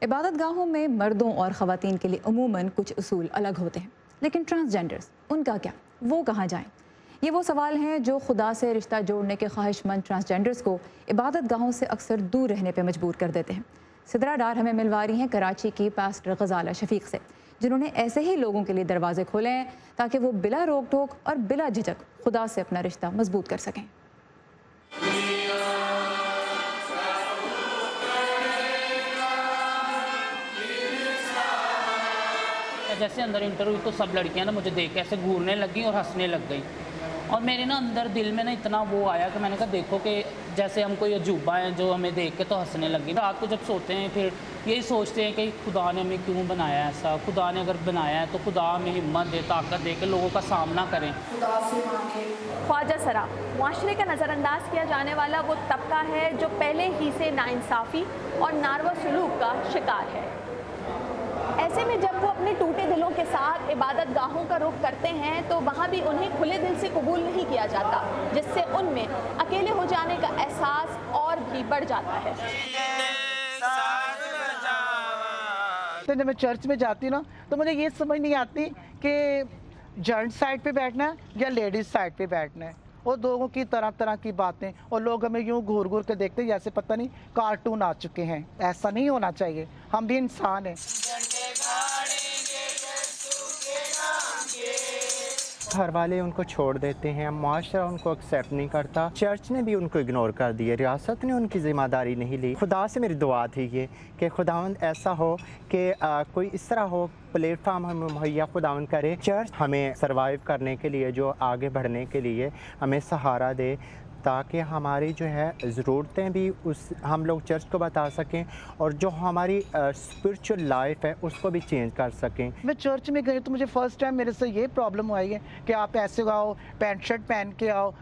इबादत गाहों में मर्दों और ख़वातीन के लिए अमूमन कुछ उसूल अलग होते हैं, लेकिन ट्रांसजेंडर्स उनका क्या, वो कहाँ जाएं? ये वो सवाल हैं जो खुदा से रिश्ता जोड़ने के ख्वाहिशमंद ट्रांसजेंडर्स को इबादत गाहों से अक्सर दूर रहने पर मजबूर कर देते हैं। सिदरा डार हमें मिलवा रही हैं कराची की पास्टर गजाला शफीक से, जिन्होंने ऐसे ही लोगों के लिए दरवाजे खोले हैं ताकि वो बिला रोक टोक और बिला झिझक खुदा से अपना रिश्ता मजबूत कर सकें। जैसे अंदर इंटर हुई तो सब लड़कियां ना मुझे देख के ऐसे घूरने लगी और हंसने लग गई, और मेरे ना अंदर दिल में ना इतना वो आया कि मैंने कहा देखो कि जैसे हम कोई अजूबा हैं जो हमें देख के तो हंसने लगी। रात को जब सोते हैं फिर यही सोचते हैं कि खुदा ने हमें क्यों बनाया ऐसा, खुदा ने अगर बनाया है तो खुदा हमें हिम्मत दे, ताकत दे के लोगों का सामना करें। ख्वाजा सरा माशरे का नज़रअंदाज किया जाने वाला वो तबका है जो पहले ही से नाइंसाफ़ी और नारवा सलूक का शिकार है। ऐसे में जब वो अपने टूटे दिलों के साथ इबादत गाहों का रुख करते हैं तो वहाँ भी उन्हें खुले दिल से कबूल नहीं किया जाता, जिससे उनमें अकेले हो जाने का एहसास और भी बढ़ जाता है। तो जब मैं चर्च में जाती हूँ ना तो मुझे ये समझ नहीं आती कि जेंट्स साइड पे बैठना है या लेडीज साइड पे बैठना है, और लोगों की तरह तरह की बातें, और लोग हमें यूं घूर घूर के देखते हैं जैसे पता नहीं कार्टून आ चुके हैं। ऐसा नहीं होना चाहिए, हम भी इंसान हैं। घर वाले उनको छोड़ देते हैं, माशरा उनको एक्सेप्ट नहीं करता, चर्च ने भी उनको इग्नोर कर दिया, रियासत ने उनकी ज़िम्मेदारी नहीं ली। खुदा से मेरी दुआ थी ये कि खुदावंद ऐसा हो कि कोई इस तरह हो प्लेटफार्म हमें मुहैया खुदावंद करे, चर्च हमें सरवाइव करने के लिए, जो आगे बढ़ने के लिए हमें सहारा दे, ताकि हमारी जो है ज़रूरतें भी उस हम लोग चर्च को बता सकें और जो हमारी स्पिरिचुअल लाइफ है उसको भी चेंज कर सकें। मैं चर्च में गई तो मुझे फ़र्स्ट टाइम मेरे से ये प्रॉब्लम आई है कि आप ऐसे आओ, पैंट शर्ट पहन के आओ।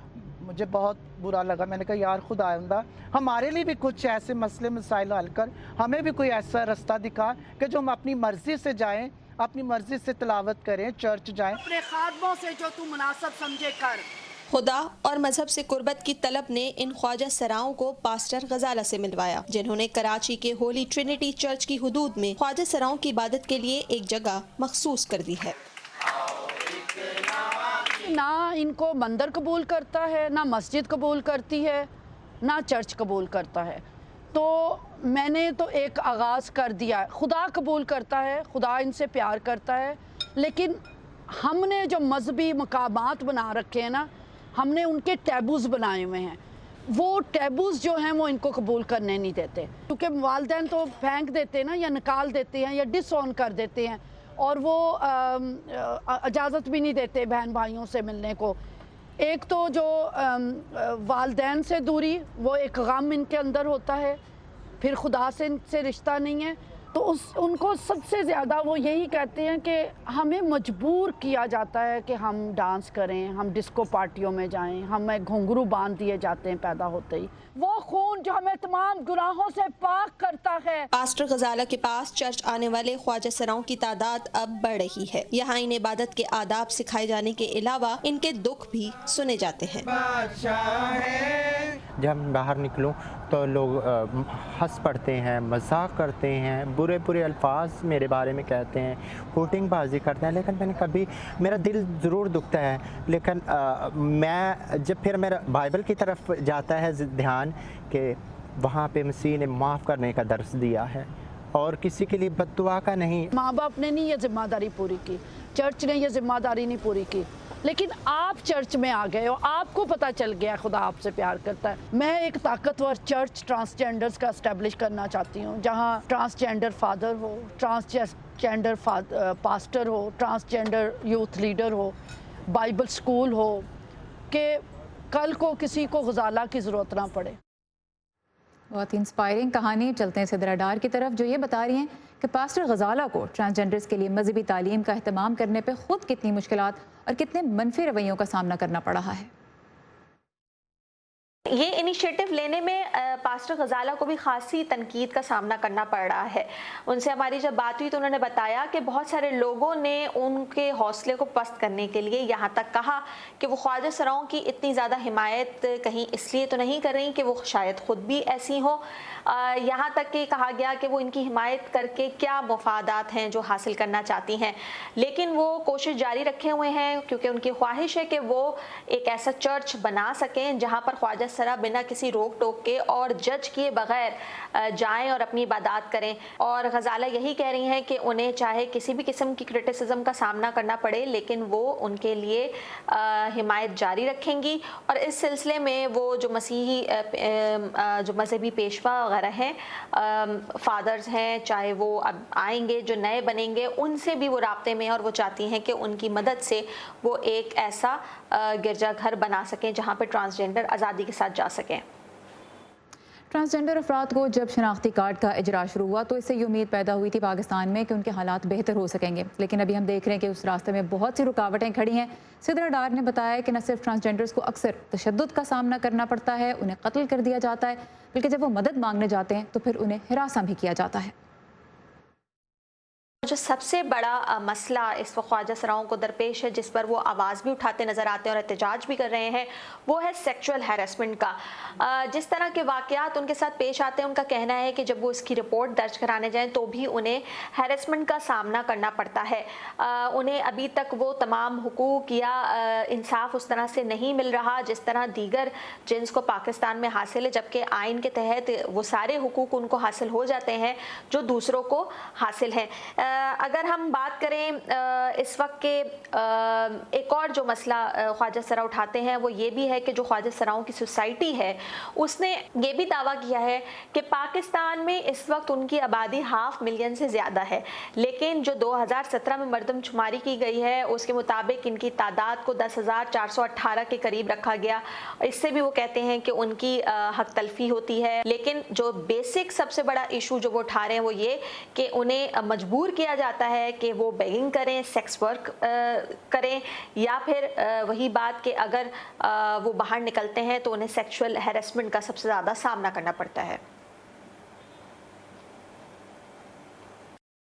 मुझे बहुत बुरा लगा। मैंने कहा यार खुदावंदा हमारे लिए भी कुछ ऐसे मसले मसाइल हल कर, हमें भी कोई ऐसा रास्ता दिखा कि जो हम अपनी मर्ज़ी से जाएँ, अपनी मर्ज़ी से तिलावत करें, चर्च जाएँ। अपने खादमों से जो तू मुनासिब समझे कर। खुदा और मजहब से कुर्बत की तलब ने इन ख्वाजा सराओं को पास्टर गजाला से मिलवाया, जिन्होंने कराची के होली ट्रिनिटी चर्च की हुदूद में ख्वाजा सराओं की इबादत के लिए एक जगह मखसूस कर दी है। ना इनको मंदिर कबूल करता है, ना मस्जिद कबूल करती है, ना चर्च कबूल करता है। तो मैंने तो एक आगाज़ कर दिया, खुदा कबूल करता है, खुदा इनसे प्यार करता है, लेकिन हमने जो मजहबी मकामात बना रखे हैं ना, हमने उनके टैबूज़ बनाए हुए हैं। वो टैबूज़ जो हैं वो इनको कबूल करने नहीं देते, क्योंकि वालिदैन तो फेंक देते हैं ना, या निकाल देते हैं या डिसऑन कर देते हैं, और वो इजाज़त भी नहीं देते बहन भाइयों से मिलने को। एक तो जो वालिदैन से दूरी, वो एक गम इनके अंदर होता है, फिर खुदा से इनसे रिश्ता नहीं है, तो उनको सबसे ज़्यादा वो यही कहते हैं कि हमें मजबूर किया जाता है कि हम डांस करें, हम डिस्को पार्टियों में जाएं, हमें घुंघरू बांध दिए जाते हैं पैदा होते ही। वो खून जो हमें तमाम गुनाहों से पाक करता है। पास्टर गजाला के पास चर्च आने वाले ख्वाजा सराओं की तादाद अब बढ़ रही है। यहाँ इन इबादत के आदाब सिखाए जाने के अलावा इनके दुख भी सुने जाते हैं। जब मैं बाहर निकलूं तो लोग हंस पड़ते हैं, मजाक करते हैं, बुरे बुरे अल्फाज मेरे बारे में कहते हैं, कोटिंगबाजी करते हैं, लेकिन मैंने कभी, मेरा दिल ज़रूर दुखता है, लेकिन मैं जब फिर मेरा बाइबल की तरफ जाता है ध्यान कि वहाँ पे मसीह ने माफ़ करने का दर्स दिया है और किसी के लिए बद्दुआ का नहीं। माँ बाप ने नहीं ये जिम्मेदारी पूरी की, चर्च ने ये जिम्मेदारी नहीं पूरी की, लेकिन आप चर्च में आ गए हो, आपको पता चल गया खुदा आपसे प्यार करता है। मैं एक ताकतवर चर्च ट्रांसजेंडर्स का एस्टेब्लिश करना चाहती हूँ, जहाँ ट्रांसजेंडर फादर हो, ट्रांसजेंडर पास्टर हो, ट्रांसजेंडर यूथ लीडर हो, बाइबल स्कूल हो, कि कल को किसी को गजाला की ज़रूरत ना पड़े। बहुत इंस्पायरिंग कहानी। चलते हैं सिदरा डार की तरफ, जो ये बता रही हैं कि पास्टर गजाला को ट्रांसजेंडर्स के लिए मजहबी तालीम का अहतमाम करने पर खुद कितनी मुश्किलात और कितने मनफी रवैयों का सामना करना पड़ रहा है। ये इनिशिएटिव लेने में पास्टर गजाला को भी खासी तनकीद का सामना करना पड़ रहा है। उनसे हमारी जब बात हुई तो उन्होंने बताया कि बहुत सारे लोगों ने उनके हौसले को पस्त करने के लिए यहाँ तक कहा कि वो ख्वाजा सराओं की इतनी ज़्यादा हिमायत कहीं इसलिए तो नहीं कर रही कि वो शायद ख़ुद भी ऐसी हो। यहाँ तक कि कहा गया कि वो इनकी हिमायत करके क्या मुफादात हैं जो हासिल करना चाहती हैं, लेकिन वो कोशिश जारी रखे हुए हैं क्योंकि उनकी ख्वाहिश है कि वो एक ऐसा चर्च बना सकें जहाँ पर ख्वाजा सरा बिना किसी रोक टोक के और जज किए बगैर जाएं और अपनी इबादत करें। और गजाला यही कह रही हैं कि उन्हें चाहे किसी भी किस्म की क्रिटिसिज्म का सामना करना पड़े, लेकिन वो उनके लिए हिमायत जारी रखेंगी। और इस सिलसिले में वो जो मसीही जो मजहबी पेशवा वगैरह हैं, फादर्स हैं, चाहे वो अब आएंगे जो नए बनेंगे, उनसे भी वो राब्ते में, और वो चाहती हैं कि उनकी मदद से वो एक ऐसा गिरजाघर बना सकें जहाँ पर ट्रांसजेंडर आज़ादी के साथ जा सकें। ट्रांसजेंडर अफराद को जब शनाख्ती कार्ड का इजरा शुरू हुआ तो इससे ये उम्मीद पैदा हुई थी पाकिस्तान में कि उनके हालात बेहतर हो सकेंगे, लेकिन अभी हम देख रहे हैं कि उस रास्ते में बहुत सी रुकावटें खड़ी हैं। सिद्रा डार ने बताया कि न सिर्फ ट्रांसजेंडर्स को अक्सर तशद्दुद का सामना करना पड़ता है, उन्हें कत्ल कर दिया जाता है, बल्कि जब वो मदद मांगने जाते हैं तो फिर उन्हें हिरासा भी किया जाता है। जो सबसे बड़ा मसला इस वक्त ख्वाजा सराओं को दरपेश है, जिस पर वो आवाज़ भी उठाते नज़र आते हैं और एहतजाज भी कर रहे हैं, वो है सेक्सुअल हैरेसमेंट का। जिस तरह के वाक़यात उनके साथ पेश आते हैं, उनका कहना है कि जब वो इसकी रिपोर्ट दर्ज कराने जाएं तो भी उन्हें हैरेसमेंट का सामना करना पड़ता है। उन्हें अभी तक वो तमाम हुकूक या इंसाफ उस तरह से नहीं मिल रहा जिस तरह दीगर जिन्स को पाकिस्तान में हासिल है, जबकि आइन के तहत वो सारे हुकूक उनको हासिल हो जाते हैं जो दूसरों को हासिल हैं। अगर हम बात करें इस वक्त के एक और जो मसला ख्वाजा सरा उठाते हैं वो ये भी है कि जो ख्वाजा सराओं की सोसाइटी है उसने ये भी दावा किया है कि पाकिस्तान में इस वक्त उनकी आबादी 500,000 मिलियन से ज़्यादा है, लेकिन जो 2017 में मरदमशुमारी की गई है उसके मुताबिक इनकी तादाद को 10,418 के करीब रखा गया। इससे भी वो कहते हैं कि उनकी हक तलफी होती है। लेकिन जो बेसिक सबसे बड़ा इशू जो वो उठा रहे हैं वो ये कि उन्हें मजबूर किया जाता है कि वो बेगिंग करें, सेक्स वर्क करें, या फिर वही बात कि अगर वो बाहर निकलते हैं तो उन्हें सेक्सुअल हैरेसमेंट का सबसे ज़्यादा सामना करना पड़ता है।